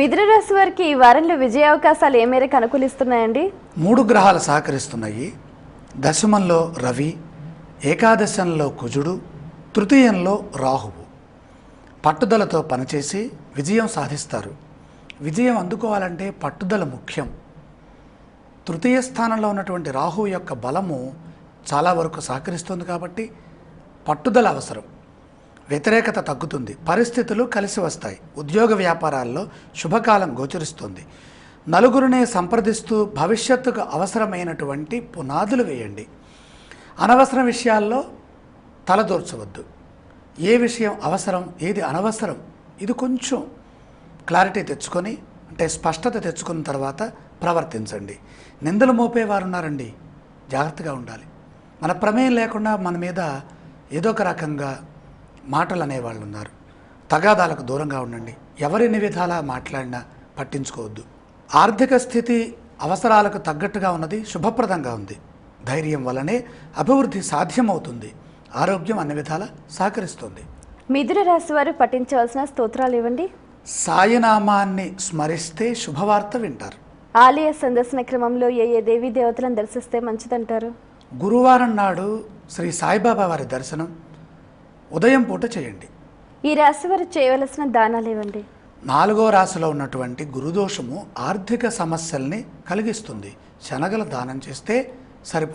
మిథున రాశి వారికి ఈ వారంలో విజయ అవకాశాలు ఏ మేరకు అనుకూలిస్తున్నాయండి? 3 గ్రహాలు సహకరిస్తున్నాయి. దశమంలో రవి, ఏకాదశంలో కుజుడు, తృతీయంలో రాహువు. పట్టుదలతో పనిచేసి విజయం సాధిస్తారు. విజయం అందుకోవాలంటే పట్టుదల ముఖ్యం. తృతీయ స్థానంలో ఉన్నటువంటి రాహువు యొక్క బలము చాలా వరకు సహకరిస్తుంది కాబట్టి పట్టుదల అవసరం. వ్యతిరేకత తగ్గుతుంది, పరిస్థితులు కలిసి వస్తాయి. ఉద్యోగ వ్యాపారాల్లో శుభకాలం గోచరిస్తుంది. నలుగురిని సంప్రదిస్తూ భవిష్యత్తుకు అవసరమైనటువంటి పునాదులు వేయండి. అనవసర విషయాల్లో తలదూర్చవద్దు. ఏ విషయం అవసరం, ఏది అనవసరం, ఇది కొంచెం క్లారిటీ తెచ్చుకొని, అంటే స్పష్టత తెచ్చుకున్న తర్వాత ప్రవర్తించండి. నిందలు మోపేవారు ఉన్నారండి, జాగ్రత్తగా ఉండాలి. మన ప్రమేయం లేకుండా మన మీద ఏదో ఒక రకంగా మాటలు అనేవాళ్ళు ఉన్నారు. తగాదాలకు దూరంగా ఉండండి. ఎవరిని విధాలా మాట్లాడినా పట్టించుకోవద్దు. ఆర్థిక స్థితి అవసరాలకు తగ్గట్టుగా ఉన్నది, శుభప్రదంగా ఉంది. ధైర్యం వల్లనే అభివృద్ధి సాధ్యమవుతుంది. ఆరోగ్యం అన్ని విధాలా సహకరిస్తుంది. మిథున రాశి వారు పఠించవలసిన స్తోత్రాలు ఇవ్వండి. సాయనామాన్ని స్మరిస్తే శుభవార్త వింటారు. ఆలయ సందర్శన క్రమంలో ఏ దేవీ దేవతలను దర్శిస్తే మంచిదంటారు? గురువారం నాడు శ్రీ సాయిబాబా వారి దర్శనం ఉదయం పూట చేయండి. ఈ రాశి వారు చేయవలసిన దానాలు ఇవ్వండి. 4వ రాశిలో ఉన్నటువంటి గురుదోషము ఆర్థిక సమస్యల్ని కలిగిస్తుంది. శనగల దానం చేస్తే సరిపోతుంది.